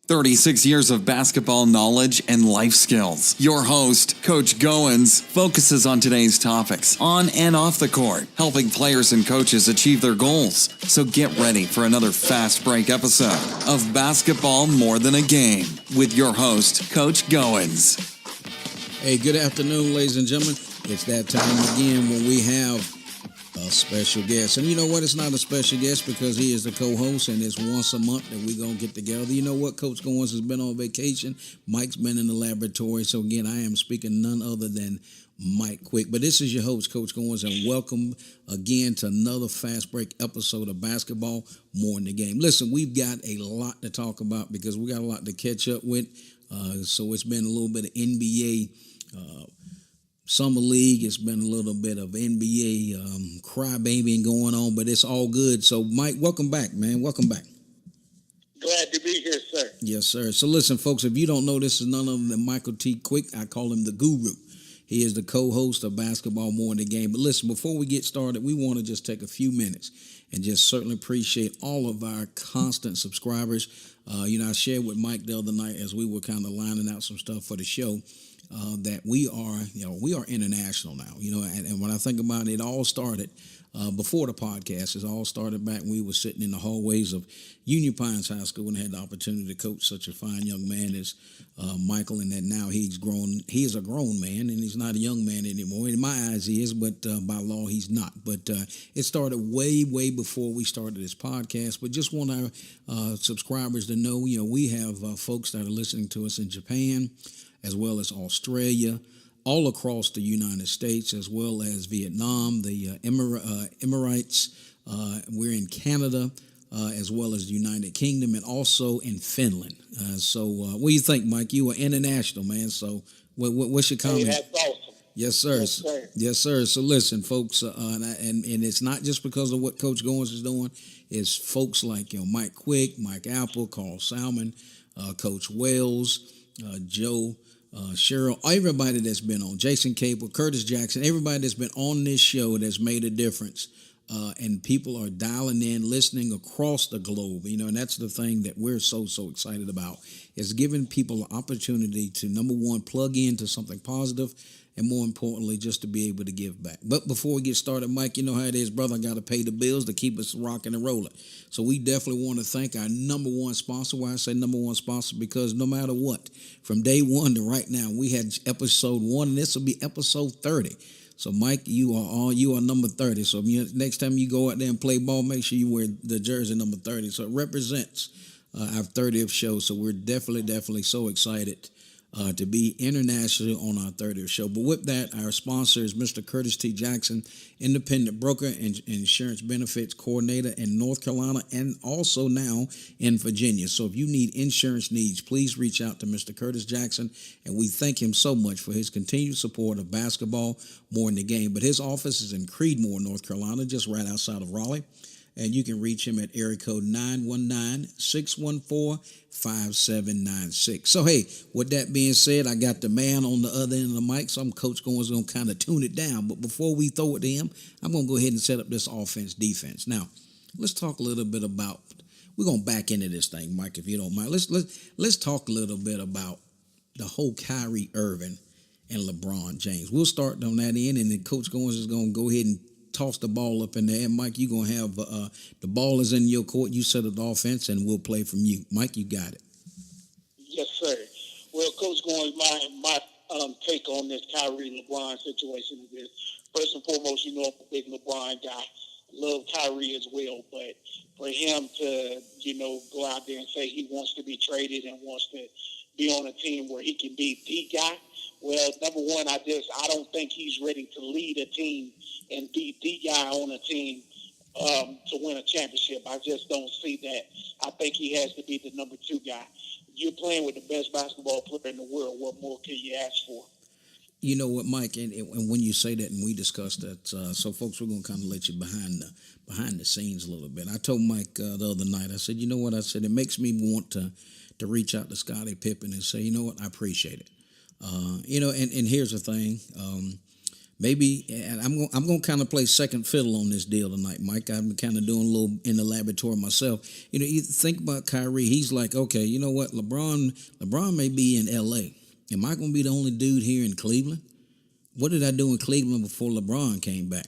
36 years of basketball knowledge and life skills. Your host, Coach Goins, focuses on today's topics on and off the court, helping players and coaches achieve their goals. So get ready for another fast break episode of Basketball More Than a Game with your host, Coach Goins. Hey, good afternoon, ladies and gentlemen. It's that time again when we have a special guest. And you know what? It's not a special guest because he is the co-host, and it's once a month that we're going to get together. You know what? Coach Goins has been on vacation. Mike's been in the laboratory. So, again, I am speaking none other than Mike Quick. But this is your host, Coach Goins, and welcome again to another Fast Break episode of Basketball More Than the Game. Listen, we've got a lot to talk about because we got a lot to catch up with. So it's been a little bit of NBA Summer League. It's been a little bit of NBA crybabying going on, but it's all good. So, Mike, welcome back, man. Welcome back. Glad to be here, sir. Yes, sir. So, listen, folks, if you don't know, this is none other than Michael T. Quick. I call him the Guru. He is the co-host of Basketball More Than the Game. But listen, before we get started, we want to just take a few minutes and just certainly appreciate all of our constant subscribers. I shared with Mike the other night as we were kind of lining out some stuff for the show. That we are international now, and when I think about it, it all started before the podcast. It all started back when we were sitting in the hallways of Union Pines High School and had the opportunity to coach such a fine young man as Michael, and that now he's grown. He is a grown man, and he's not a young man anymore. In my eyes, he is, but by law, he's not. But it started way before we started this podcast. But just want our subscribers to know, we have folks that are listening to us in Japan, as well as Australia, all across the United States, as well as Vietnam, the Emirates. We're in Canada, as well as the United Kingdom, and also in Finland. So what do you think, Mike? You are international, man. So what's your comment? Hey, that's awesome. Yes, sir. Yes, sir. Yes, sir. So listen, folks, and it's not just because of what Coach Goins is doing. It's folks like Mike Quick, Mike Apple, Carl Salmon, Coach Wells, Joe, Cheryl, everybody that's been on, Jason Cable, Curtis Jackson, everybody that's been on this show that's made a difference. And people are dialing in, listening across the globe, and that's the thing that we're so excited about, is giving people an opportunity to, number one, plug into something positive, and more importantly, just to be able to give back. But before we get started, Mike, you know how it is, brother. I got to pay the bills to keep us rocking and rolling. So we definitely want to thank our number one sponsor. Why I say number one sponsor? Because no matter what, from day one to right now, we had episode 1, and this will be episode 30. So, Mike, you are number 30. So next time you go out there and play ball, make sure you wear the jersey number 30. So it represents our 30th show. So we're definitely so excited to be internationally on our 30th show. But with that, our sponsor is Mr. Curtis T. Jackson, independent broker and insurance benefits coordinator in North Carolina and also now in Virginia. So if you need insurance needs, please reach out to Mr. Curtis Jackson, and we thank him so much for his continued support of Basketball More Than the Game. But his office is in Creedmoor, North Carolina, just right outside of Raleigh. And you can reach him at area code 919-614-5796. So, hey, with that being said, I got the man on the other end of the mic, so I'm Coach Goins going to kind of tune it down. But before we throw it to him, I'm going to go ahead and set up this offense-defense. Now, let's talk a little bit about, we're going to back into this thing, Mike, if you don't mind. Let's talk a little bit about the whole Kyrie Erving and LeBron James. We'll start on that end, and then Coach Goins is going to go ahead and toss the ball up in there. And Mike, you're going to have the ball is in your court. You set up the offense, and we'll play from you. Mike, you got it. Yes, sir. Well, Coach Goins, my take on this Kyrie LeBron situation is this. First and foremost, I'm a big LeBron guy. Love Kyrie as well. But for him to, go out there and say he wants to be traded and wants to be on a team where he can be the guy, well, number one, I don't think he's ready to lead a team and be the guy on a team to win a championship. I just don't see that. I think he has to be the number 2 guy. You're playing with the best basketball player in the world. What more can you ask for? You know what, Mike, and when you say that, and we discussed that, so folks, we're going to kind of let you behind the scenes a little bit. I told Mike the other night, I said, you know what, I said, it makes me want to reach out to Scottie Pippen and say, you know what, I appreciate it. And here's the thing. maybe, and I'm going to kind of play second fiddle on this deal tonight, Mike. I'm kind of doing a little in the laboratory myself. You think about Kyrie. He's like, okay, you know what? LeBron may be in L.A. Am I going to be the only dude here in Cleveland? What did I do in Cleveland before LeBron came back?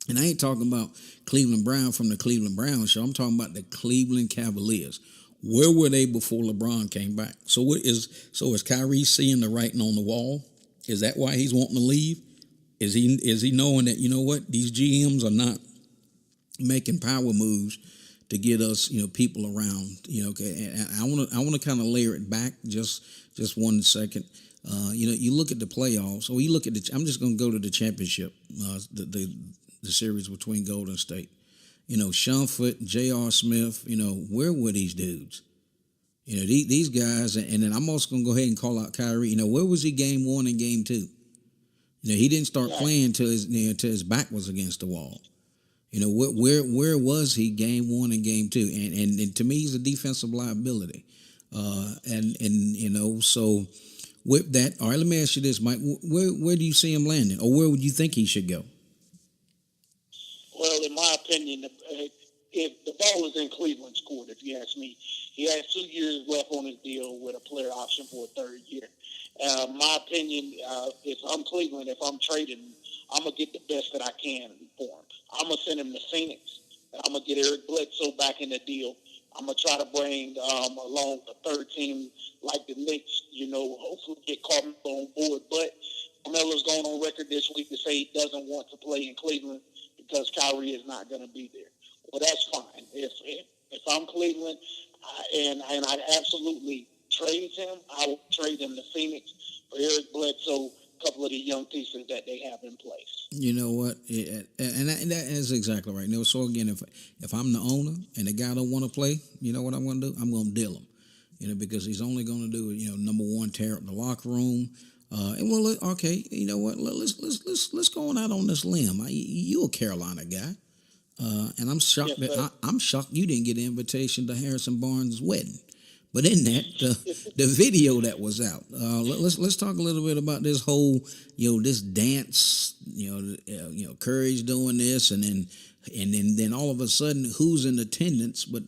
And I ain't talking about Cleveland Brown from the Cleveland Browns show. I'm talking about the Cleveland Cavaliers. Where were they before LeBron came back? So is Kyrie seeing the writing on the wall? Is that why he's wanting to leave? Is he knowing that, you know what, these GMs are not making power moves to get us, people around, okay. And I want to kind of layer it back just 1 second. You look at the playoffs, or you look at I'm just going to go to the championship, the series between Golden State. Shumpert, J.R. Smith, where were these dudes? These guys, and then I'm also going to go ahead and call out Kyrie. Where was he game 1 and game 2? He didn't start playing till his back was against the wall. Where was he game 1 and game 2? And to me, he's a defensive liability. So with that, all right, let me ask you this, Mike. Where do you see him landing, or where would you think he should go? Well, in my opinion, if the ball is in Cleveland's court, if you ask me, he has 2 years left on his deal with a player option for a third year. My opinion, if I'm Cleveland, if I'm trading, I'm going to get the best that I can for him. I'm going to send him to Phoenix. I'm going to get Eric Bledsoe back in the deal. I'm going to try to bring along a third team like the Knicks, hopefully get Carmelo on board. But Carmelo's going on record this week to say he doesn't want to play in Cleveland because Kyrie is not going to be there. Well, that's fine. If I'm Cleveland and I absolutely trade him, I would trade him to Phoenix for Eric Bledsoe, a couple of the young pieces that they have in place. You know what? And that is exactly right. So again, if I'm the owner and the guy don't want to play, you know what I'm going to do? I'm going to deal him. Because he's only going to do, number one, tear up the locker room. And well, okay, you know what? Let's go on out on this limb. You're a Carolina guy, and I'm shocked I'm shocked you didn't get an invitation to Harrison Barnes' wedding. But in that, the video that was out, let's talk a little bit about this whole, this dance. Curry's doing this, and then all of a sudden, who's in attendance? But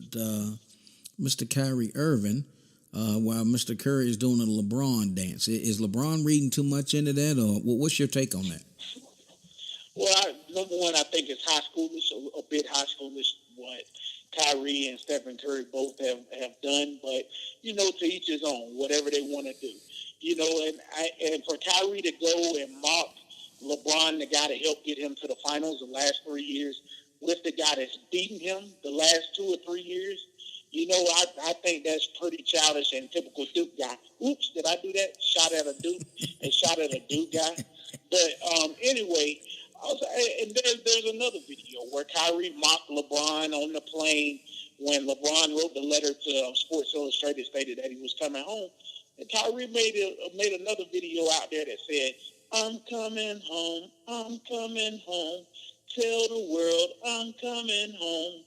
Mr. Kyrie Erving. While Mr. Curry is doing a LeBron dance. Is LeBron reading too much into that, or what's your take on that? Well, number one, I think it's high schoolish, a bit high schoolish what Kyrie and Stephen Curry both have done. But, to each his own, whatever they want to do. And for Kyrie to go and mock LeBron, the guy that helped get him to the finals the last 3 years, with the guy that's beaten him the last 2 or 3 years, I think that's pretty childish and typical Duke guy. Oops, did I do that? Shot at a Duke and shot at a Duke guy. But anyway, and there's another video where Kyrie mocked LeBron on the plane when LeBron wrote the letter to Sports Illustrated, stated that he was coming home. And Kyrie made another video out there that said, "I'm coming home. I'm coming home. Tell the world I'm coming home."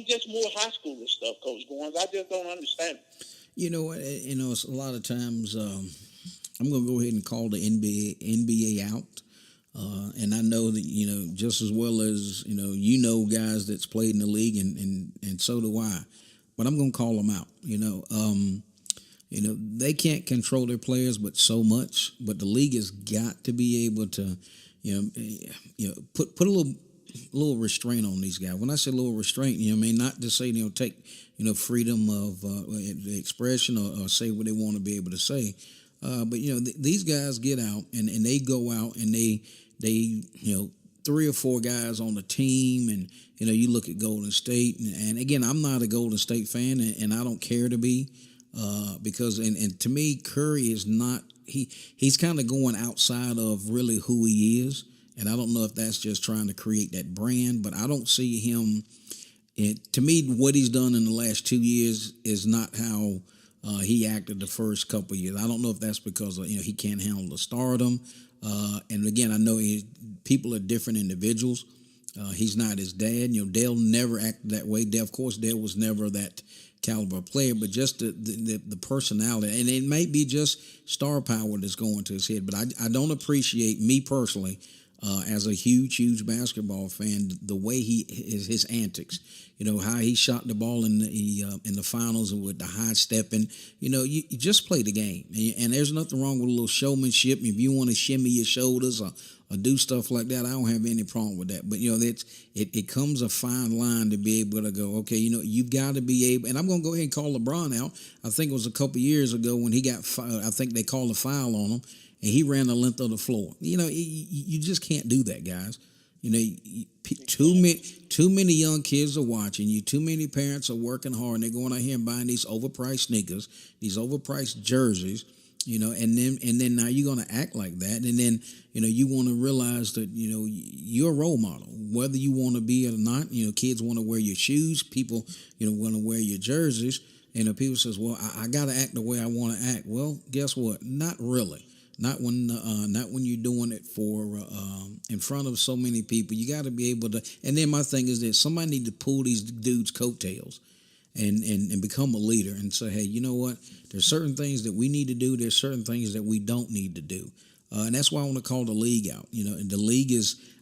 Just more high schoolish stuff, Coach Goins. I just don't understand it. It's a lot of times I'm going to go ahead and call the NBA out. And I know that, just as well as, guys that's played in the league and so do I. But I'm going to call them out. They can't control their players but so much. But the league has got to be able to, put a little restraint on these guys. When I say a little restraint, not to say take freedom of expression or say what they want to be able to say, but these guys get out and they go out and they 3 or 4 guys on the team, and you look at Golden State, and again, I'm not a Golden State fan, and I don't care to be, because and to me, Curry is not he's kind of going outside of really who he is. And I don't know if that's just trying to create that brand, but I don't see him. To me, what he's done in the last 2 years is not how he acted the first couple of years. I don't know if that's because he can't handle the stardom. And again, I know people are different individuals. He's not his dad. Dale never acted that way. Of course, Dale was never that caliber player, but just the personality, and it may be just star power that's going to his head. But I don't appreciate, me personally, as a huge basketball fan, the way his antics. How he shot the ball in the finals with the high stepping. You just play the game, and there's nothing wrong with a little showmanship. If you want to shimmy your shoulders or do stuff like that, I don't have any problem with that. But it comes a fine line to be able to go, okay, you've got to be able. And I'm going to go ahead and call LeBron out. I think it was a couple years ago when he got, I think they called a foul on him, and he ran the length of the floor. You just can't do that, guys. Too many young kids are watching you. Too many parents are working hard, and they're going out here and buying these overpriced sneakers, these overpriced jerseys. And then now you're going to act like that, and then you want to realize that you're a role model, whether you want to be it or not. Kids want to wear your shoes. People want to wear your jerseys. People says, well, I got to act the way I want to act. Well, guess what? Not really. Not when you're doing it for in front of so many people. You got to be able to. And then my thing is that somebody need to pull these dudes' coattails and become a leader and say, hey, you know what? There's certain things that we need to do. There's certain things that we don't need to do. And that's why I want to call the league out. And the league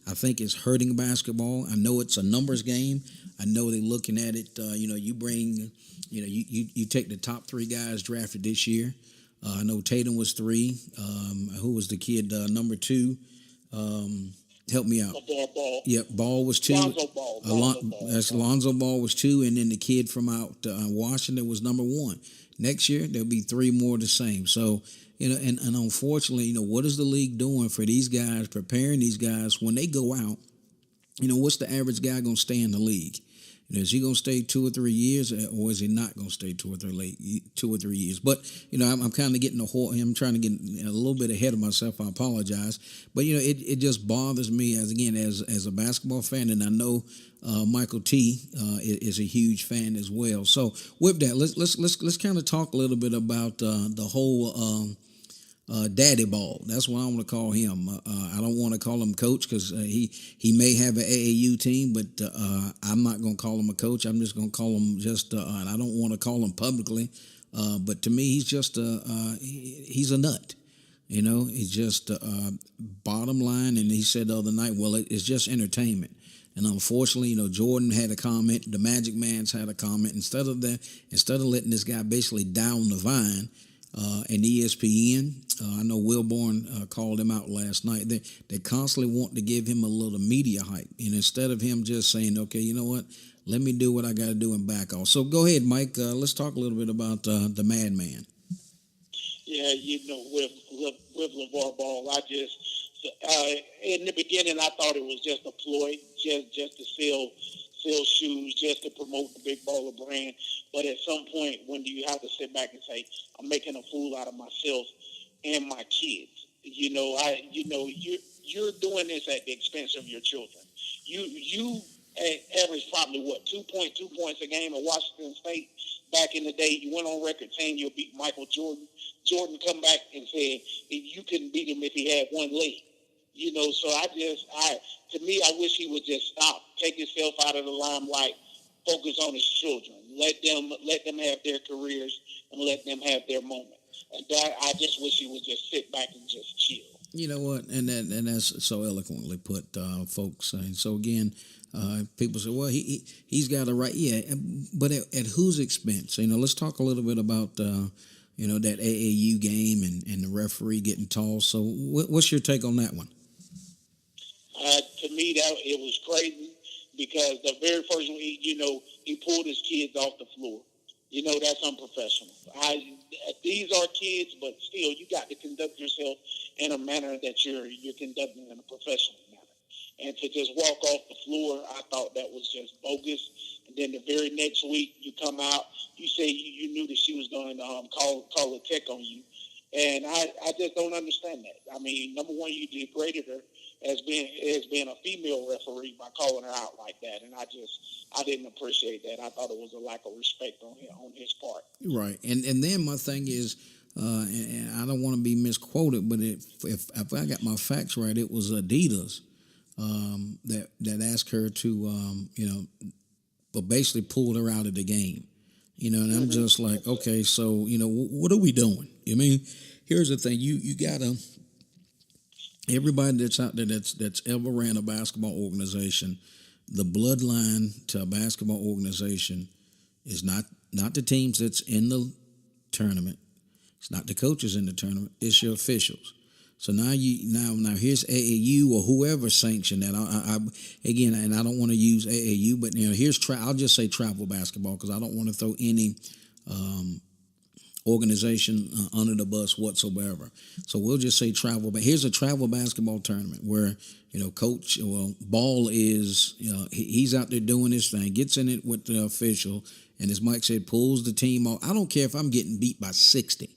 I think is hurting basketball. I know it's a numbers game. I know they're looking at it. You bring, you take the top 3 guys drafted this year. I know Tatum was 3. Who was the kid? Number 2. Help me out. Ball. Yep, Ball was 2. Lonzo Ball was 2, and then the kid from out Washington was number 1. Next year there'll be 3 more the same. So and unfortunately, what is the league doing for these guys, preparing these guys when they go out? What's the average guy going to stay in the league? Is he going to stay 2 or 3 years, or is he not going to stay 2 or 3 years? But I'm kind of getting I'm trying to get a little bit ahead of myself. I apologize, but it just bothers me as a basketball fan, and I know Michael T is a huge fan as well. So with that, let's kind of talk a little bit about the whole. Daddy Ball. That's what I want to call him. I don't want to call him coach because he may have an AAU team, but I'm not going to call him a coach. I'm just going to call him just, and I don't want to call him publicly, but to me, he's just he's a nut. He's just bottom line. And he said the other night, well, it's just entertainment. And unfortunately, Jordan had a comment. The Magic Man's had a comment. Instead of letting this guy basically down the vine, and ESPN, I know Wilborn called him out last night. They constantly want to give him a little media hype, and instead of him just saying, "Okay, you know what? Let me do what I got to do and back off." So go ahead, Mike. Let's talk a little bit about the Madman. Yeah, with LeVar Ball, I just in the beginning I thought it was just a ploy, just to sell shoes, just to promote the Big Baller brand. But at some point, when do you have to sit back and say, I'm making a fool out of myself and my kids? You're doing this at the expense of your children. You average probably 2.2 points a game at Washington State. Back in the day, you went on record saying you'll beat Michael Jordan. Jordan come back and said you couldn't beat him if he had one leg. So to me, I wish he would just stop, take himself out of the limelight, focus on his children, let them have their careers and let them have their moment. And that, I just wish he would just sit back and just chill. You know what? And that's so eloquently put, folks. And so again, people say, well, he's got a right, yeah, but at whose expense? Let's talk a little bit about that AAU game and the referee getting tossed. So what's your take on that one? To me, that it was crazy because the very first one, he pulled his kids off the floor. That's unprofessional. These are kids, but still, you got to conduct yourself in a manner that you're conducting in a professional manner. And to just walk off the floor, I thought that was just bogus. And then the very next week, you come out, you say you knew that she was going to call a tech on you. And I just don't understand that. I mean, number one, you degraded her as being a female referee by calling her out like that, and I didn't appreciate that. I thought it was a lack of respect on his part. Right, and then my thing is, and I don't want to be misquoted, but if I got my facts right, it was Adidas that asked her to but basically pulled her out of the game. And I'm just like, okay, so what are we doing? I mean, here's the thing: you gotta everybody that's out there that's ever ran a basketball organization, the bloodline to a basketball organization is not the teams that's in the tournament. It's not the coaches in the tournament. It's your officials. So now here's AAU or whoever sanctioned that. I again, and I don't want to use AAU, but here's I'll just say travel basketball because I don't want to throw any organization under the bus whatsoever. So we'll just say travel. But here's a travel basketball tournament where Ball is he's out there doing his thing, gets in it with the official, and as Mike said, pulls the team off. I don't care if I'm getting beat by 60.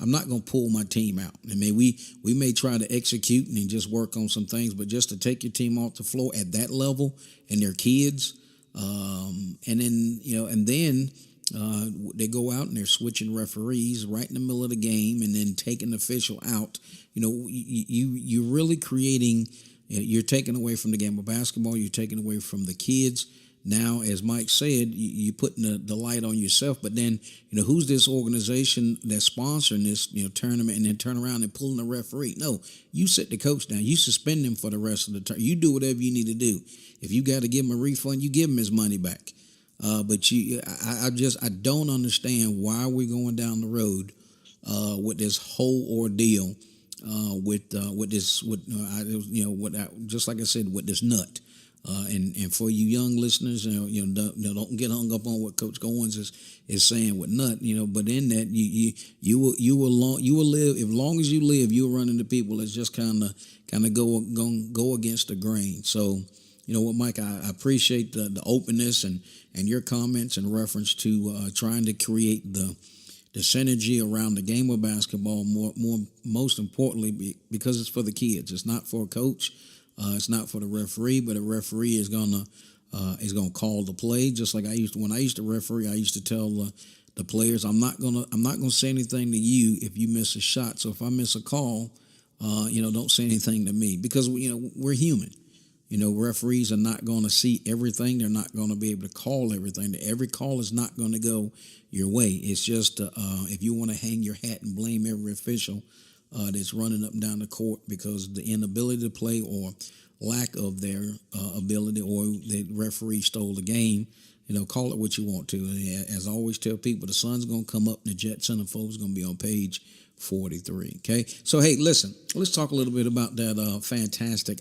I'm not going to pull my team out. I mean, we may try to execute and just work on some things, but just to take your team off the floor at that level and their kids, and then they go out and they're switching referees right in the middle of the game and then taking the official out. You're really creating. You're taking away from the game of basketball. You're taking away from the kids. Now, as Mike said, you're putting the light on yourself. But then, who's this organization that's sponsoring this tournament and then turn around and pulling the referee? No, you sit the coach down. You suspend him for the rest of the term. You do whatever you need to do. If you got to give him a refund, you give him his money back. But I don't understand why we're going down the road with this whole ordeal just like I said, with this nut. And for you young listeners, don't get hung up on what Coach Goins is saying with nut. But in that you will live as long as you live. You'll run into people that's just kind of go against the grain. So what, Mike, I appreciate the openness and your comments in reference to trying to create the synergy around the game of basketball. Most importantly, because it's for the kids. It's not for a coach. It's not for the referee, but a referee is gonna call the play. Just like when I used to referee, I used to tell the players, I'm not gonna say anything to you if you miss a shot. So if I miss a call, don't say anything to me because we're human. Referees are not going to see everything. They're not going to be able to call everything. Every call is not going to go your way. It's just if you want to hang your hat and blame every official that's running up and down the court because the inability to play or lack of their ability or the referee stole the game, call it what you want to. As I always tell people, the sun's going to come up and the Jet Center folks are going to be on page 43. Okay, so hey, listen, let's talk a little bit about that fantastic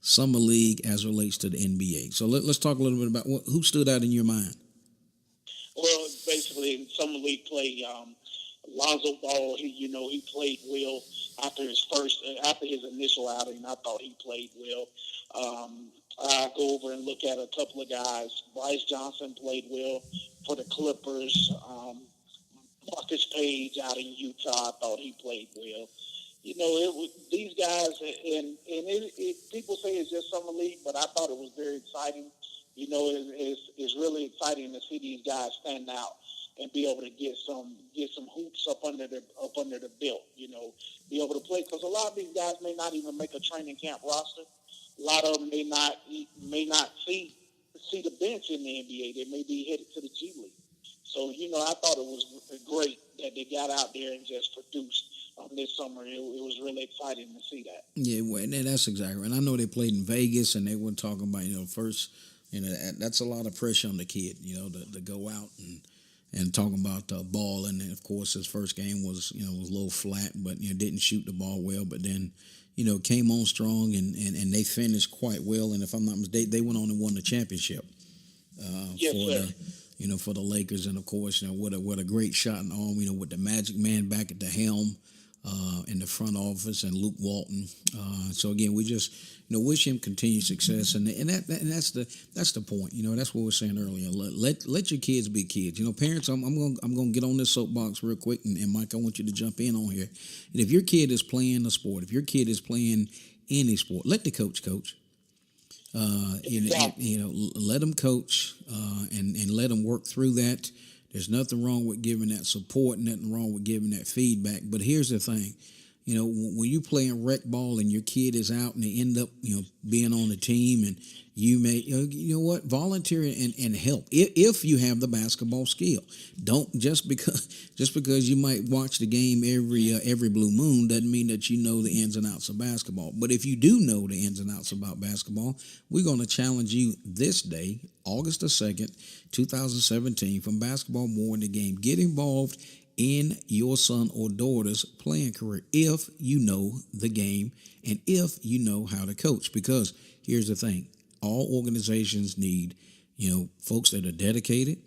summer league as relates to the NBA. So let's talk a little bit about who stood out in your mind. Well, basically, in summer league play, Lonzo Ball, he played well after his initial outing. I thought he played well. I go over and look at a couple of guys. Bryce Johnson played well for the Clippers. Marcus Page out in Utah, I thought he played well. These guys, and people say it's just summer league, but I thought it was very exciting. It's really exciting to see these guys stand out and be able to get some hoops up under the belt. Be able to play because a lot of these guys may not even make a training camp roster. A lot of them may not see the bench in the NBA. They may be headed to the G League. So, I thought it was great that they got out there and just produced this summer. It was really exciting to see that. Yeah, well, that's exactly right. And I know they played in Vegas, and they were talking about, first, that's a lot of pressure on the kid, to go out and talking about Ball. And then, of course, his first game was a little flat, but, didn't shoot the ball well. But then, came on strong, and they finished quite well. And if I'm not mistaken, they went on and won the championship for the Lakers. And of course, what a great shot in the arm, with the Magic Man back at the helm in the front office and Luke Walton. So again, we just wish him continued success, and that's the point. That's what we were saying earlier. Let your kids be kids. Parents, I'm gonna get on this soapbox real quick, and Mike, I want you to jump in on here. And if your kid is playing a sport, if your kid is playing any sport, let the coach. Let them coach and let them work through that. There's nothing wrong with giving that support, nothing wrong with giving that feedback. But here's the thing, when you playing rec ball and your kid is out and they end up, being on the team and You may, you know what, volunteer and help if you have the basketball skill. Don't just because you might watch the game every blue moon doesn't mean that you know the ins and outs of basketball. But if you do know the ins and outs about basketball, we're going to challenge you this day, August the 2nd, 2017, from Basketball More in the Game. Get involved in your son or daughter's playing career if you know the game and if you know how to coach. Because here's the thing. All organizations need, folks that are dedicated,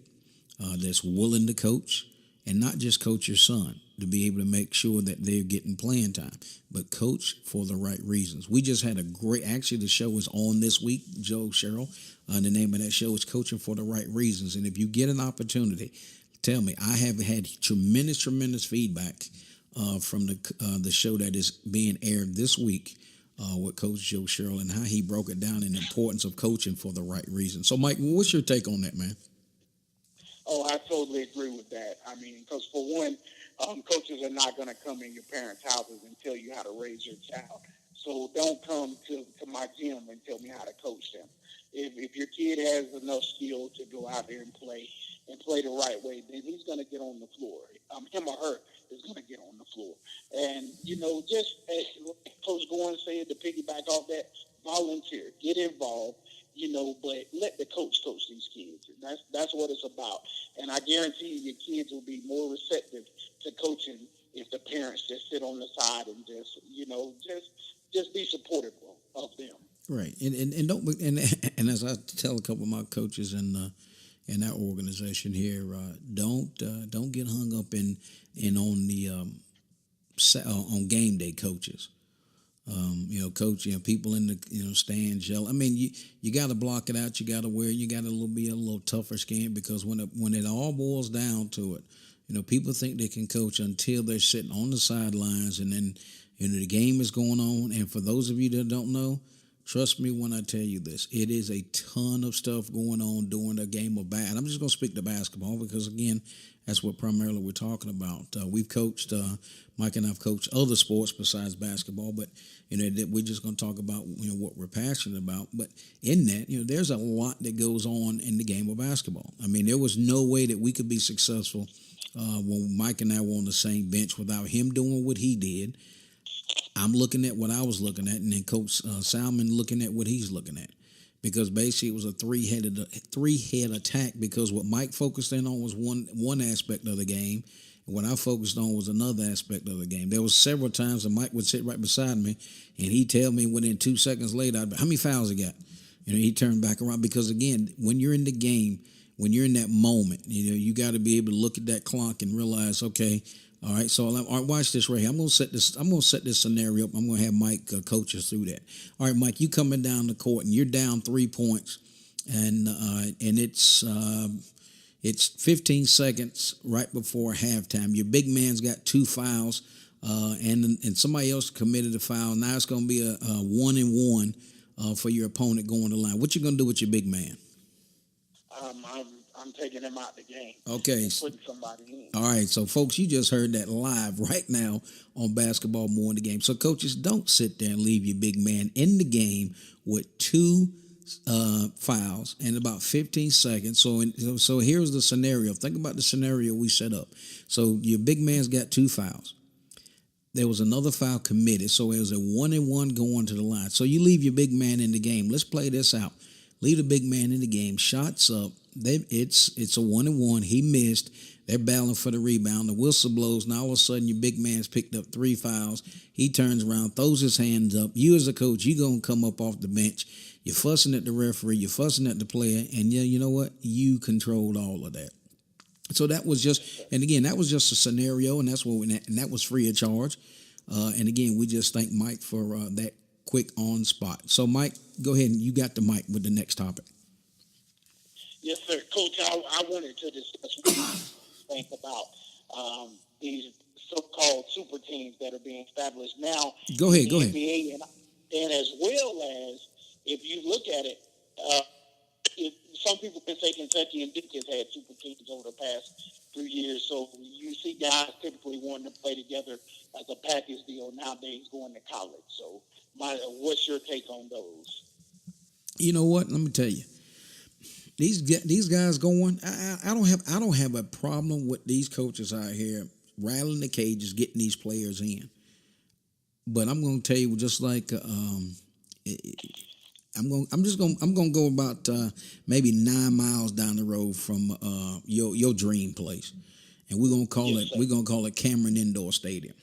that's willing to coach, and not just coach your son to be able to make sure that they're getting playing time, but coach for the right reasons. We just had actually the show is on this week, Joe Sherrill. The name of that show is Coaching for the Right Reasons. And if you get an opportunity, tell me. I have had tremendous feedback from the show that is being aired this week with Coach Joe Sherrill and how he broke it down and the importance of coaching for the right reason. So, Mike, what's your take on that, man? Oh, I totally agree with that. I mean, because for one, coaches are not going to come in your parents' houses and tell you how to raise your child. So don't come to my gym and tell me how to coach them. If your kid has enough skill to go out there and play the right way, then he's going to get on the floor. Him or her is going to get on the floor. And, just as Coach Goins said, to piggyback off that, volunteer, get involved, but let the coach these kids. That's what it's about. And I guarantee your kids will be more receptive to coaching if the parents just sit on the side and just be supportive of them. Right, and don't and as I tell a couple of my coaches in our organization here, don't get hung up in on the on game day coaches. Coach, people in the stands yell. I mean, you got to block it out. You got to be a little tougher skin, because when it all boils down to it, people think they can coach until they're sitting on the sidelines, and then the game is going on. And for those of you that don't know, trust me when I tell you this, it is a ton of stuff going on during a game of basketball. I'm just going to speak to basketball because, again, that's what primarily we're talking about. We've coached, Mike and I've coached other sports besides basketball, but, we're just going to talk about, what we're passionate about. But in that, there's a lot that goes on in the game of basketball. I mean, there was no way that we could be successful when Mike and I were on the same bench without him doing what he did. I'm looking at what I was looking at, and then Coach Salmon looking at what he's looking at. Because basically it was a three-head attack, because what Mike focused in on was one aspect of the game, and what I focused on was another aspect of the game. There was several times that Mike would sit right beside me, and he'd tell me within 2 seconds later, how many fouls he got? He'd turn back around, because, again, when you're in the game, when you're in that moment, you got to be able to look at that clock and realize, okay, all right, so all right, watch this right here. I'm going to set this scenario up. I'm going to have Mike coach us through that. All right, Mike, you coming down the court and you're down 3 points, and it's 15 seconds right before halftime. Your big man's got 2 fouls, and somebody else committed a foul. Now it's going to be a 1-and-1 for your opponent going to the line. What you going to do with your big man? I'm taking him out the game. Okay. Putting somebody in. All right. So, folks, you just heard that live right now on Basketball More in the Game. So, coaches, don't sit there and leave your big man in the game with 2 fouls in about 15 seconds. So here's the scenario. Think about the scenario we set up. So your big man's got 2 fouls. There was another foul committed, so it was a 1-and-1 going to the line. So you leave your big man in the game. Let's play this out. Leave the big man in the game. Shots up. It's a 1-and-1. He missed. They're battling for the rebound. The whistle blows. Now all of a sudden your big man's picked up 3 fouls. He turns around, throws his hands up. You as a coach, you're going to come up off the bench. You're fussing at the referee. You're fussing at the player. And you know what? You controlled all of that. So that was just, and again, that was just a scenario, and that was free of charge. And again, we just thank Mike for that quick on spot. So Mike, go ahead, and you got the mic with the next topic. Yes, sir. Coach, I wanted to discuss what you think about these so-called super teams that are being established now. Go ahead. NBA, and as well as, if you look at it, some people can say Kentucky and Duke has had super teams over the past 3 years. So you see guys typically wanting to play together as a package deal nowadays going to college. So what's your take on those? You know what? Let me tell you. These guys going. I don't have a problem with these coaches out here rattling the cages, getting these players in. But I'm going to tell you, just like I'm going to go about maybe 9 miles down the road from your dream place, and we're going to call it Cameron Indoor Stadium.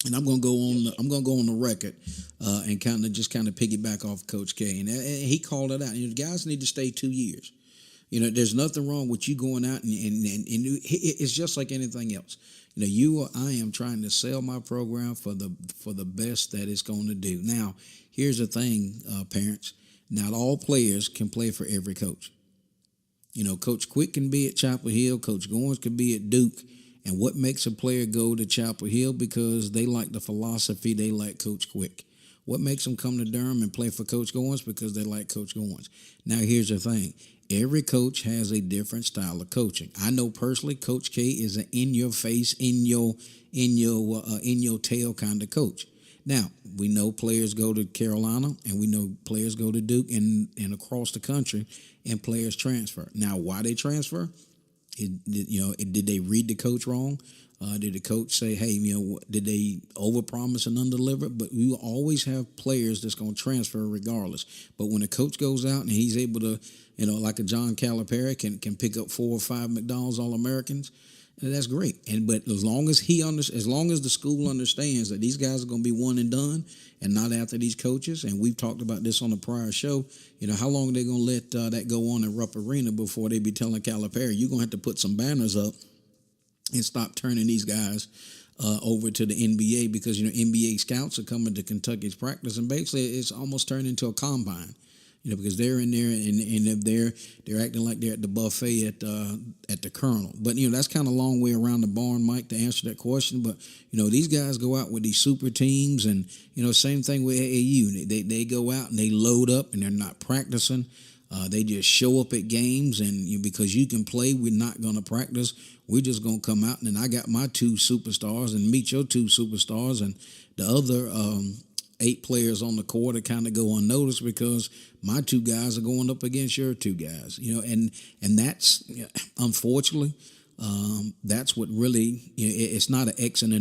And I'm going to go on the record and kind of piggyback off Coach K. And he called it out. The guys need to stay 2 years. There's nothing wrong with you going out and it's just like anything else. You or I am trying to sell my program for the best that it's going to do. Now, here's the thing, parents. Not all players can play for every coach. Coach Quick can be at Chapel Hill. Coach Goins can be at Duke. And what makes a player go to Chapel Hill? Because they like the philosophy, they like Coach Quick. What makes them come to Durham and play for Coach Goins? Because they like Coach Goins. Now, here's the thing. Every coach has a different style of coaching. I know personally, Coach K is an in-your-face, in your tail kind of coach. Now, we know players go to Carolina, and we know players go to Duke and across the country, and players transfer. Now, why they transfer? Did they read the coach wrong? Did the coach say, hey, did they overpromise and underdeliver? But we will always have players that's going to transfer regardless. But when a coach goes out and he's able to, like a John Calipari can pick up 4 or 5 McDonald's All-Americans, that's great. But as long as the school understands that these guys are going to be one and done and not after these coaches, and we've talked about this on the prior show, how long are they going to let that go on in Rupp Arena before they be telling Calipari, you're going to have to put some banners up and stop turning these guys over to the NBA, because NBA scouts are coming to Kentucky's practice, and basically it's almost turned into a combine. Because they're in there and they're acting like they're at the buffet at the Colonel. But that's kind of a long way around the barn, Mike, to answer that question. But these guys go out with these super teams, and same thing with AAU. They go out and they load up, and they're not practicing. They just show up at games, and because you can play, we're not going to practice. We're just going to come out, and then I got my 2 superstars and meet your 2 superstars, and the other 8 players on the court that kind of go unnoticed because my 2 guys are going up against your 2 guys, and that's unfortunately that's what really it's not an X and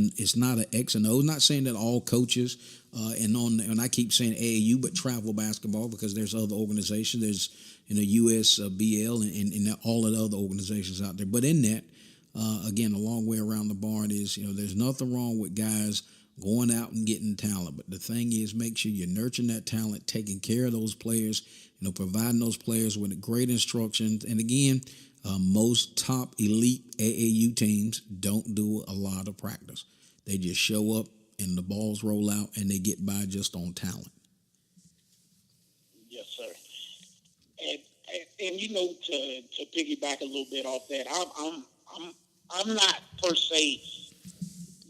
O. I'm not saying that all coaches and I keep saying AAU, but travel basketball, because there's other organizations. There's USBL and all of the other organizations out there. But in that, again, a long way around the barn is there's nothing wrong with guys going out and getting talent. But the thing is, make sure you're nurturing that talent, taking care of those players, providing those players with great instructions. And again, most top elite AAU teams don't do a lot of practice. They just show up and the balls roll out and they get by just on talent. Yes, sir. And to piggyback a little bit off that, I'm not per se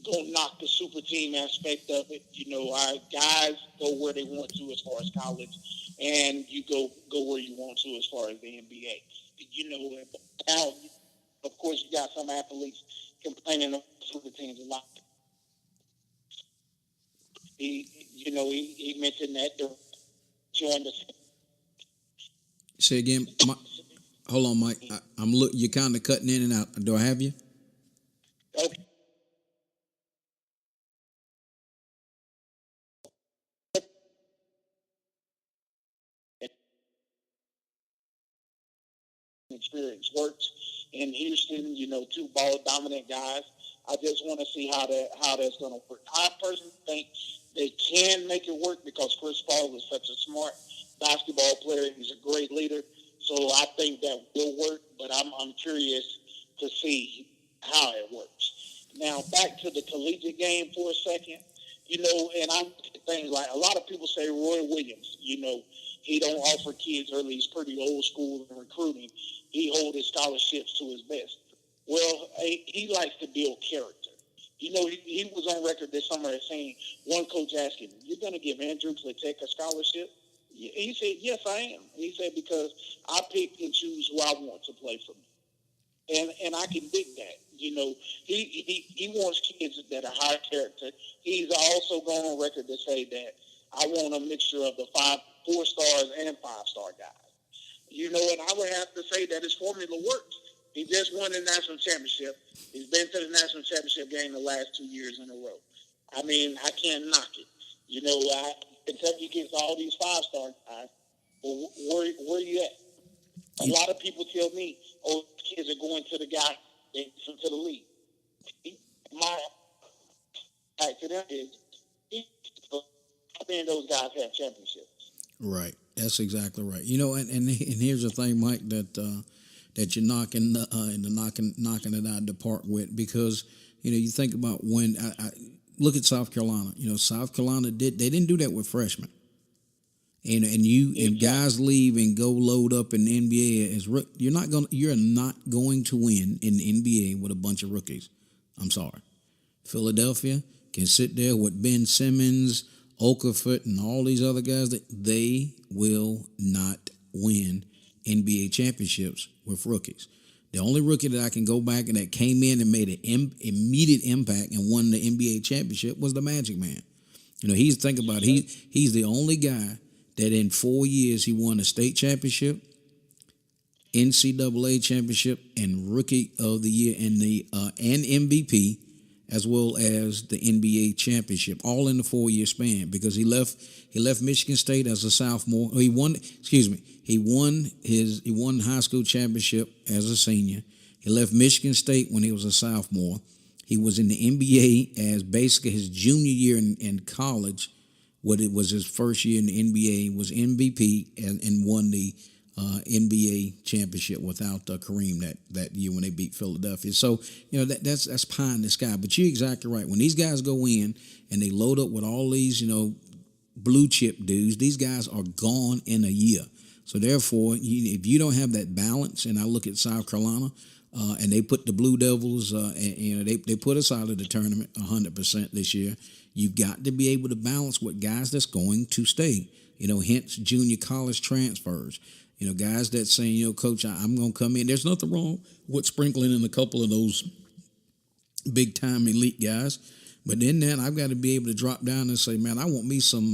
gonna knock the super team aspect of it. Our guys go where they want to as far as college, and you go where you want to as far as the NBA. Now, of course, you got some athletes complaining of super teams a lot. He mentioned that they're joined us. Say again, hold on, Mike. You're kind of cutting in and out. Do I have you? Okay. Experience works in Houston. 2 ball dominant guys. I just want to see how that's going to work. I personally think they can make it work because Chris Paul is such a smart basketball player. He's a great leader, so I think that will work. But I'm curious to see how it works. Now back to the collegiate game for a second. And I things like a lot of people say Roy Williams. He don't offer kids early. He's pretty old school in recruiting. He holds his scholarships to his best. Well, he likes to build character. He was on record this summer as saying, one coach asked him, "You're going to give Andrew Tech a scholarship?" He said, "Yes, I am." He said, "Because I pick and choose who I want to play for me." And I can dig that. He wants kids that are high character. He's also gone on record to say that I want a mixture of the 4 stars and 5-star guys. You know, and I would have to say that his formula works. He just won the national championship. He's been to the national championship game the last 2 years in a row. I mean, I can't knock it. You know, Kentucky gets all these 5-star guys. Well, where you at? A lot of people tell me, oh, kids are going to the guy to the league. My back to them is, how many of those guys have championships? Right. That's exactly right. You know, and here's the thing, Mike, that you're knocking it out of the park with, because you know you think about when I look at South Carolina. You know, South Carolina they didn't do that with freshmen. And guys leave and go load up in the NBA as you're not going to win in the NBA with a bunch of rookies. I'm sorry. Philadelphia can sit there with Ben Simmons, Okafor, and all these other guys that they will not win NBA championships with rookies. The only rookie that I can go back and that came in and made an immediate impact and won the NBA championship was the Magic Man. You know, he's the only guy that in 4 years he won a state championship, NCAA championship, and Rookie of the Year and MVP, as well as the NBA championship, all in the 4-year span, because he left Michigan State as a sophomore. He won high school championship as a senior. He left Michigan State when he was a sophomore. He was in the NBA as basically his junior year in college. What it was his first year in the NBA, was MVP and won the NBA championship without Kareem that year when they beat Philadelphia. So, you know, that's pie in the sky. But you're exactly right. When these guys go in and they load up with all these, you know, blue chip dudes, these guys are gone in a year. So therefore, if you don't have that balance, and I look at South Carolina, and they put the Blue Devils, they put us out of the tournament 100% this year. You've got to be able to balance with guys that's going to stay. You know, hence junior college transfers. You know, guys that saying, you know, Coach, I'm going to come in. There's nothing wrong with sprinkling in a couple of those big-time elite guys. But in that, I've got to be able to drop down and say, man, I want me some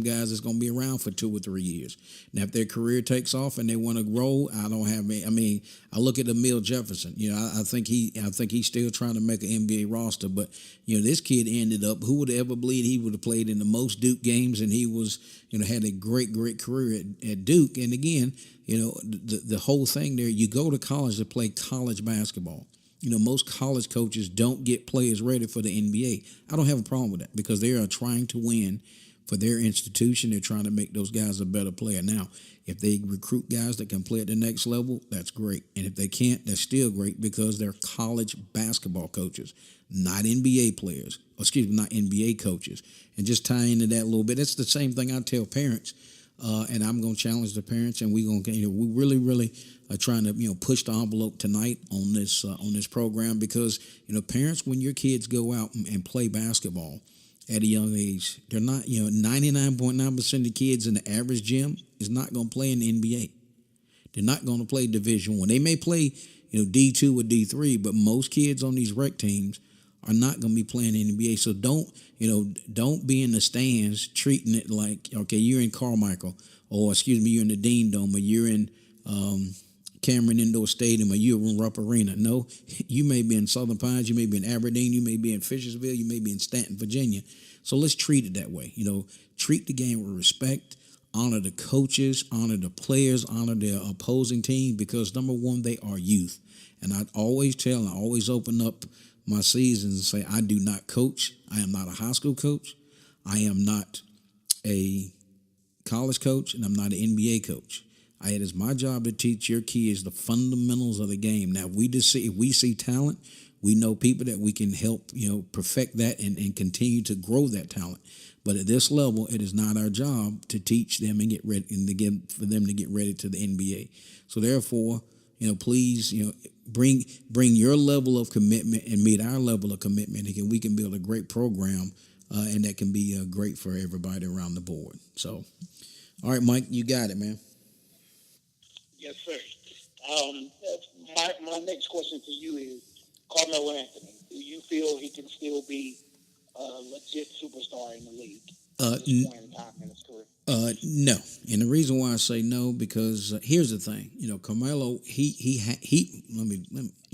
guys that's going to be around for 2 or 3 years. Now, if their career takes off and they want to grow, I don't have any. I mean, I look at Emil Jefferson. You know, I think he's still trying to make an NBA roster. But you know, this kid ended up. Who would ever believe he would have played in the most Duke games, and he was, you know, had a great career at Duke. And again, you know, the whole thing there, you go to college to play college basketball. You know, most college coaches don't get players ready for the NBA. I don't have a problem with that, because they are trying to win for their institution. They're trying to make those guys a better player. Now, if they recruit guys that can play at the next level, that's great. And if they can't, that's still great, because they're college basketball coaches, not NBA players. Not NBA coaches. And just tie into that a little bit, that's the same thing I tell parents. And I'm going to challenge the parents, and we're going to, you know, we really are trying to, you know, push the envelope tonight on this program, because, you know, parents, when your kids go out and play basketball at a young age, they're not, you know, 99.9% of the kids in the average gym is not going to play in the NBA. They're not going to play Division I. They may play, you know, D2 or D3, but most kids on these rec teams are not going to be playing in the NBA. So don't be in the stands treating it like, okay, you're in Carmichael, or you're in the Dean Dome, or you're in Cameron Indoor Stadium, or you're in Rupp Arena. No, you may be in Southern Pines, you may be in Aberdeen, you may be in Fishersville, you may be in Stanton, Virginia. So let's treat it that way. You know, treat the game with respect, honor the coaches, honor the players, honor their opposing team, because number one, they are youth. And I always open up my seasons and say, I do not coach. I am not a high school coach. I am not a college coach, and I'm not an NBA coach. It is my job to teach your kids the fundamentals of the game. Now, if we see talent, we know people that we can help, you know, perfect that and continue to grow that talent. But at this level, it is not our job to teach them and get ready, and for them to get ready to the NBA. So therefore, you know, please, you know, bring your level of commitment and meet our level of commitment, and we can build a great program, and that can be great for everybody around the board. So, all right, Mike, you got it, man. Yes, sir. My next question to you is, Carmelo Anthony, do you feel he can still be a legit superstar in the league at this point in time in his career? No, and the reason why I say no because here's the thing. Carmelo,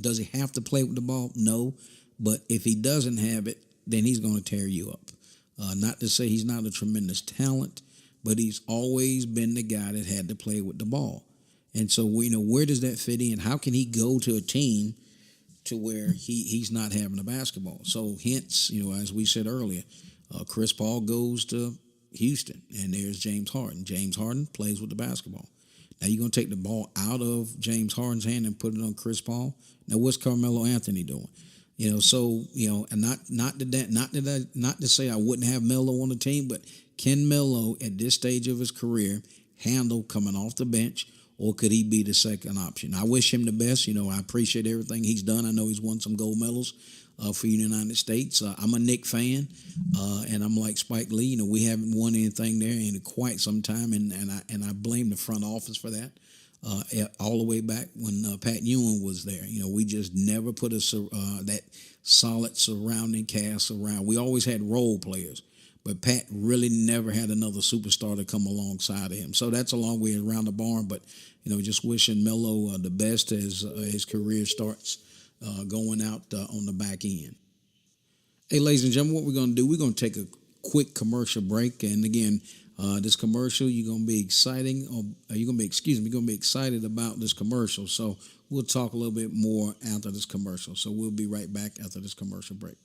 does he have to play with the ball? No, but if he doesn't have it, then he's going to tear you up. Not to say he's not a tremendous talent, but he's always been the guy that had to play with the ball. And so, where does that fit in? How can he go to a team to where he's not having the basketball? So, hence, as we said earlier, Chris Paul goes to Houston, and there's James Harden. James Harden plays with the basketball. Now you're going to take the ball out of James Harden's hand and put it on Chris Paul. Now what's Carmelo Anthony doing? And not to say I wouldn't have Melo on the team, but can Melo at this stage of his career handle coming off the bench, or could he be the second option? I wish him the best. I appreciate everything he's done. I know he's won some gold medals for the United States. I'm a Knick fan, and I'm like Spike Lee. We haven't won anything there in quite some time, and I blame the front office for that. All the way back when Pat Ewing was there, we just never put that solid surrounding cast around. We always had role players, but Pat really never had another superstar to come alongside of him. So that's a long way around the barn, but just wishing Melo the best as his career starts going out on the back end. Hey, ladies and gentlemen, what we're going to do, we're going to take a quick commercial break. And again, this commercial, you're going to be excited about this commercial. So we'll talk a little bit more after this commercial. So we'll be right back after this commercial break.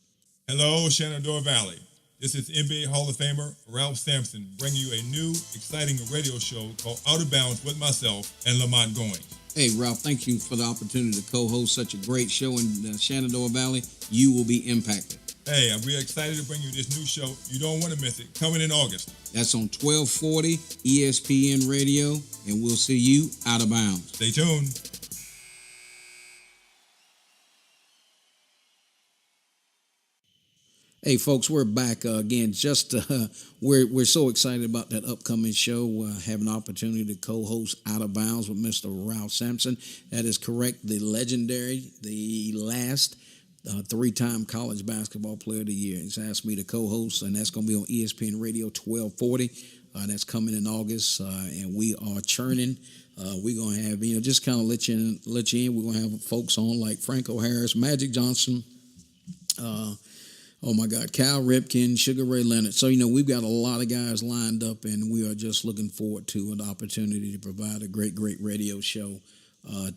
Hello, Shenandoah Valley. This is NBA Hall of Famer Ralph Sampson bringing you a new, exciting radio show called Out of Bounds with myself and Lamont Goins. Hey, Ralph, thank you for the opportunity to co-host such a great show in the Shenandoah Valley. You will be impacted. Hey, I'm really excited to bring you this new show. You don't want to miss it. Coming in August. That's on 1240 ESPN Radio, and we'll see you out of bounds. Stay tuned. Hey, folks, we're back again. We're so excited about that upcoming show. Have an opportunity to co-host Out of Bounds with Mr. Ralph Sampson. That is correct. The legendary, the last three-time college basketball player of the year. He's asked me to co-host, and that's going to be on ESPN Radio 1240. That's coming in August, and we are churning. We're going to have, just kind of let you in. We're going to have folks on like Franco Harris, Magic Johnson, oh my God, Cal Ripken, Sugar Ray Leonard. So, we've got a lot of guys lined up, and we are just looking forward to an opportunity to provide a great radio show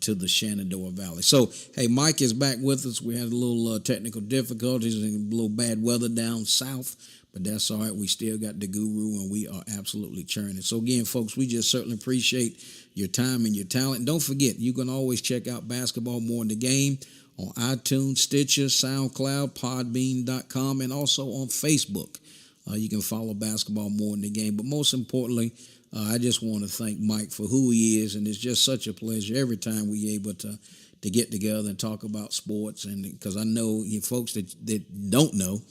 to the Shenandoah Valley. So, hey, Mike is back with us. We had a little technical difficulties and a little bad weather down south, but that's all right. We still got the guru, and we are absolutely churning. So, again, folks, we just certainly appreciate your time and your talent. And don't forget, you can always check out Basketball More in the Game on iTunes, Stitcher, SoundCloud, Podbean.com, and also on Facebook. You can follow Basketball More in the Game. But most importantly, I just want to thank Mike for who he is, and it's just such a pleasure every time we're able to get together and talk about sports. And because I know folks that don't know,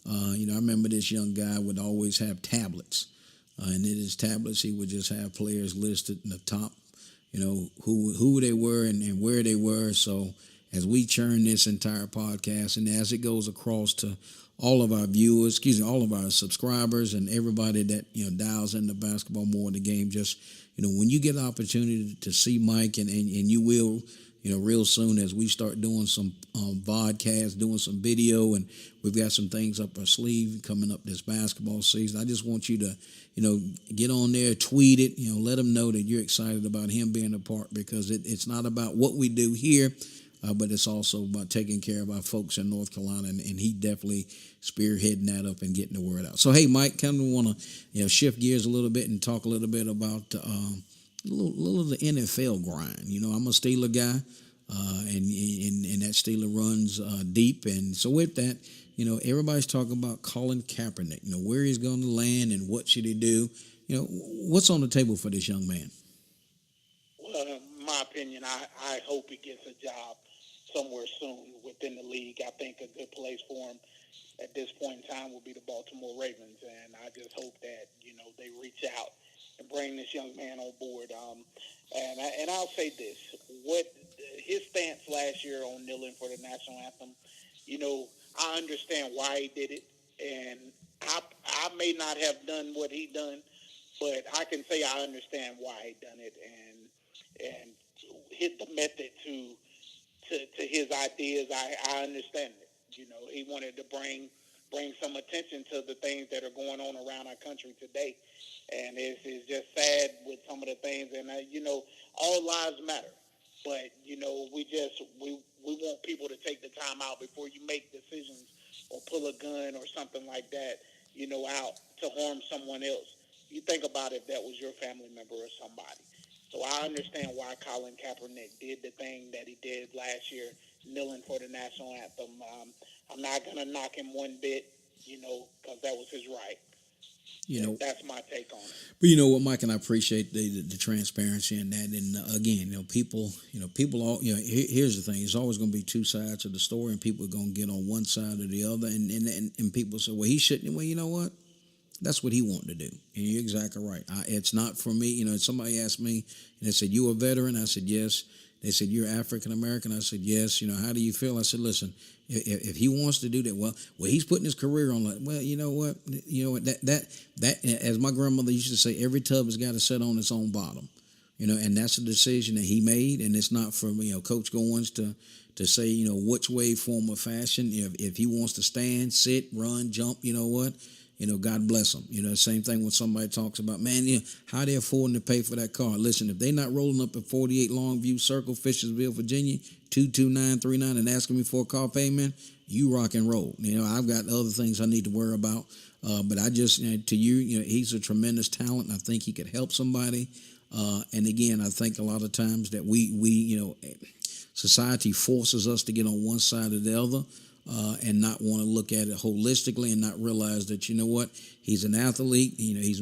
I remember this young guy would always have tablets, and in his tablets he would just have players listed in the top, who they were and where they were. So as we churn this entire podcast and as it goes across to all of our viewers, all of our subscribers and everybody that, dials into Basketball More in the Game, just, when you get an opportunity to see Mike and you will, real soon as we start doing some vodcasts, doing some video, and we've got some things up our sleeve coming up this basketball season. I just want you to, get on there, tweet it, let them know that you're excited about him being a part, because it's not about what we do here, but it's also about taking care of our folks in North Carolina, and he definitely spearheading that up and getting the word out. So, hey, Mike, kind of want to shift gears a little bit and talk a little bit about a little of the NFL grind. I'm a Steeler guy, and that Steeler runs deep, and so with that, everybody's talking about Colin Kaepernick. Where he's going to land and what should he do. What's on the table for this young man? Well, in my opinion, I hope he gets a job somewhere soon within the league. I think a good place for him at this point in time will be the Baltimore Ravens, and I just hope that they reach out and bring this young man on board. And I'll say this: what his stance last year on kneeling for the national anthem, I understand why he did it, and I may not have done what he done but I can say I understand why he done it and hit the method to his ideas. I understand it. You know, he wanted to bring some attention to the things that are going on around our country today, and it's just sad with some of the things. And you know, all lives matter, but you know, we want people to take the time out before you make decisions or pull a gun or something like that, you know, out to harm someone else. You think about if that was your family member or somebody. So I understand why Colin Kaepernick did the thing that he did last year, kneeling for the national anthem. I'm not going to knock him one bit, you know, because that was his right. You know, that's my take on it. But you know what, Mike, and I appreciate the transparency in that. And again, people all, here's the thing: there's always going to be two sides of the story, and people are going to get on one side or the other. And people say, well, he shouldn't. Well, you know what? That's what he wanted to do, and you're exactly right. It's not for me. You know, somebody asked me, and they said, "You a veteran?" I said, "Yes." They said, "You're African American?" I said, "Yes." You know, how do you feel? I said, "Listen, if he wants to do that, well, he's putting his career on. Like, well, you know what? That as my grandmother used to say, every tub has got to sit on its own bottom. You know, and that's a decision that he made, and it's not for Coach Goins to say which way, form, or fashion. If he wants to stand, sit, run, jump, you know what? God bless them. Same thing when somebody talks about, man, how they affording to pay for that car. Listen, if they're not rolling up at 48 Longview Circle, Fishersville, Virginia, 22939 and asking me for a car payment, you rock and roll. I've got other things I need to worry about. But I just, to you, he's a tremendous talent. And I think he could help somebody. And again, I think a lot of times that we society forces us to get on one side or the other. And not want to look at it holistically and not realize that, he's an athlete, he's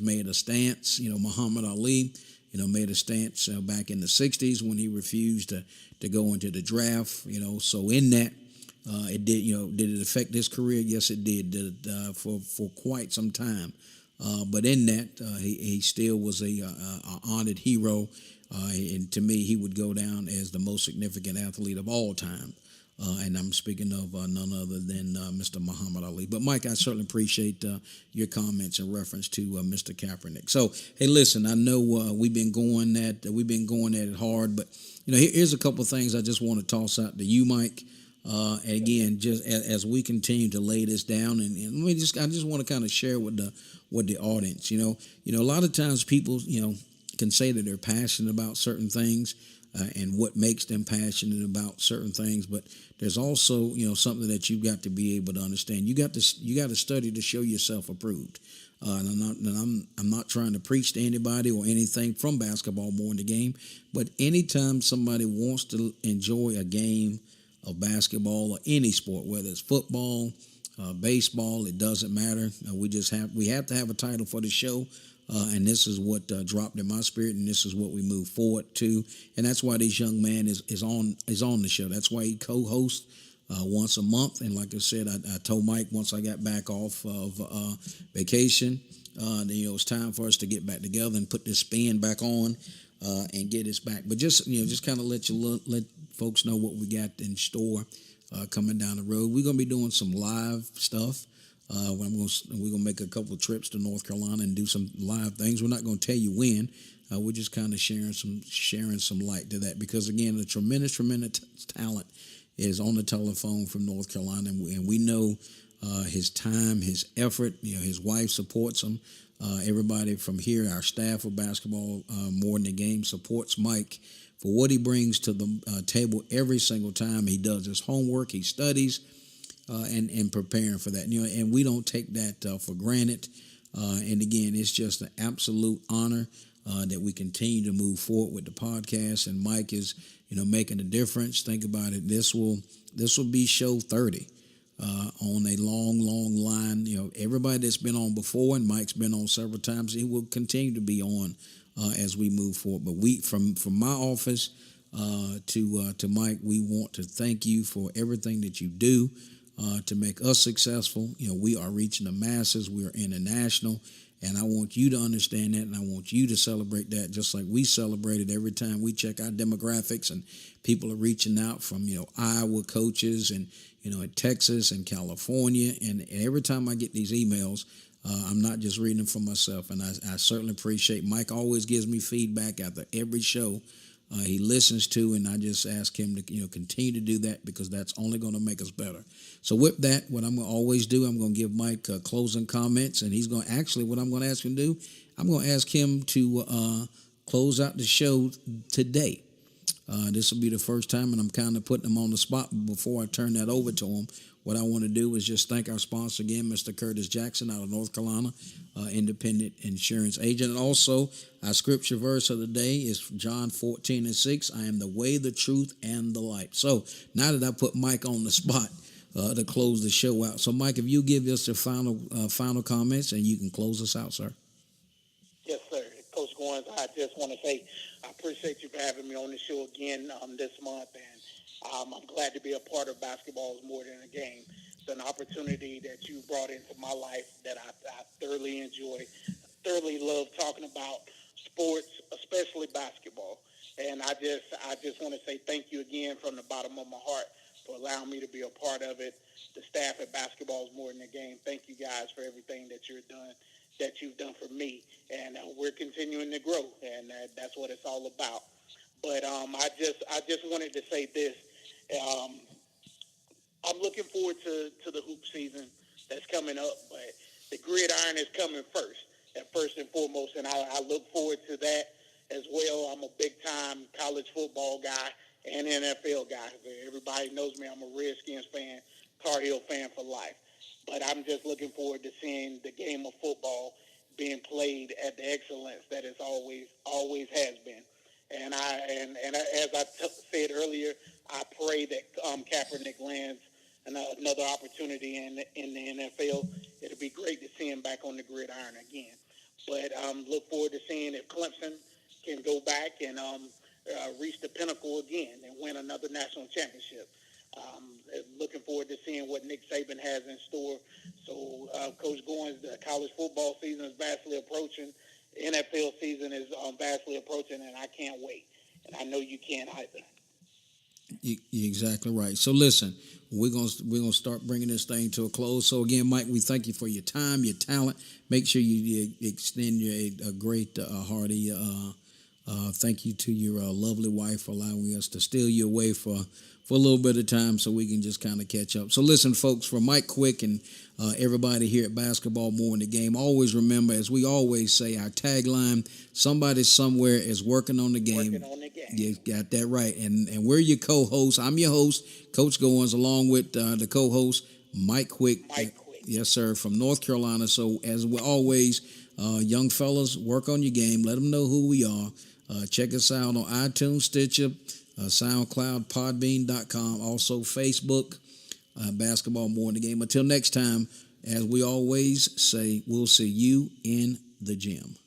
made a stance, Muhammad Ali, made a stance back in the 60s when he refused to go into the draft, so in that, it did, did it affect his career? Yes, it did, for quite some time. But in that, he still was a honored hero. And to me, he would go down as the most significant athlete of all time. And I'm speaking of none other than Mr. Muhammad Ali. But, Mike, I certainly appreciate your comments in reference to Mr. Kaepernick. So, hey, listen, I know we've been going at it hard, but here's a couple of things I just want to toss out to you, Mike. And again, just as we continue to lay this down, and I just want to kind of share with the audience. A lot of times people can say that they're passionate about certain things. And what makes them passionate about certain things, but there's also something that you've got to be able to understand. You got to study to show yourself approved. And I'm not trying to preach to anybody or anything from basketball more in the game, but anytime somebody wants to enjoy a game of basketball or any sport, whether it's football, baseball, it doesn't matter. We have to have a title for the show. And this is what dropped in my spirit, and this is what we move forward to, and that's why this young man is on the show. That's why he co-hosts once a month. And like I said, I told Mike once I got back off of vacation, it's time for us to get back together and put this spin back on and get us back. But just kind of let folks know what we got in store coming down the road. We're gonna be doing some live stuff. We're gonna make a couple of trips to North Carolina and do some live things. We're not gonna tell you when. We're just kind of sharing some light to that, because again, a tremendous talent is on the telephone from North Carolina, and we know his time, his effort. His wife supports him. Everybody from here, our staff of basketball, more than the game, supports Mike for what he brings to the table every single time. He does his homework. He studies. And preparing for that, and we don't take that for granted. And again, it's just an absolute honor that we continue to move forward with the podcast. And Mike is, making a difference. Think about it. This will be show 30 on a long line. Everybody that's been on before, and Mike's been on several times, he will continue to be on as we move forward. But we, from my office to Mike, we want to thank you for everything that you do. To make us successful. We are reaching the masses. We are international. And I want you to understand that, and I want you to celebrate that just like we celebrate it every time we check our demographics, and people are reaching out from, Iowa coaches and, in Texas and California. And every time I get these emails, I'm not just reading them for myself, and I certainly appreciate Mike always gives me feedback after every show he listens to, and I just ask him to continue to do that because that's only going to make us better. So with that, what I'm going to always do, I'm going to give Mike closing comments, and he's going to actually what I'm going to ask him to do, I'm going to ask him to close out the show today. This will be the first time, and I'm kind of putting him on the spot. Before I turn that over to him, what I want to do is just thank our sponsor again, Mr. Curtis Jackson out of North Carolina, independent insurance agent. And also, our scripture verse of the day is John 14:6. I am the way, the truth, and the life. So now that I put Mike on the spot to close the show out. So, Mike, if you give us your final comments, and you can close us out, sir. Yes, sir. Coach Goins, I just want to say I appreciate you for having me on the show again this month, and I'm glad to be a part of Basketball is More Than a Game. It's an opportunity that you brought into my life that I thoroughly enjoy, thoroughly love talking about sports, especially basketball. And I just want to say thank you again from the bottom of my heart for allowing me to be a part of it. The staff at Basketball is More Than a Game, thank you guys for everything that you've done for me, and we're continuing to grow, and that's what it's all about. But I just wanted to say this. I'm looking forward to the hoop season that's coming up, but the gridiron is coming first and foremost, and I look forward to that as well. I'm a big-time college football guy and NFL guy. Everybody knows me. I'm a Redskins fan, Tar Heel fan for life. But I'm just looking forward to seeing the game of football being played at the excellence that it always has been. And as I said earlier, I pray that Kaepernick lands another opportunity in the NFL. It'll be great to see him back on the gridiron again. But look forward to seeing if Clemson can go back and reach the pinnacle again and win another national championship. Looking forward to seeing what Nick Saban has in store. So, Coach Goins, the college football season is vastly approaching. NFL season is vastly approaching, and I can't wait. And I know you can't either. You're exactly right. So listen, we're gonna start bringing this thing to a close. So again, Mike, we thank you for your time, your talent. Make sure you extend a great hearty thank you to your lovely wife for allowing us to steal you away for a little bit of time so we can just kind of catch up. So listen, folks, for Mike Quick and everybody here at Basketball More in the Game, always remember, as we always say, our tagline, somebody somewhere is working on the game. Working on the game. You got that right. And we're your co-hosts. I'm your host, Coach Goins, along with the co-host, Mike Quick. Yes, sir, from North Carolina. So as we always, young fellas, work on your game. Let them know who we are. Check us out on iTunes, Stitcher, SoundCloud, Podbean.com, also Facebook, Basketball More in the Game. Until next time, as we always say, we'll see you in the gym.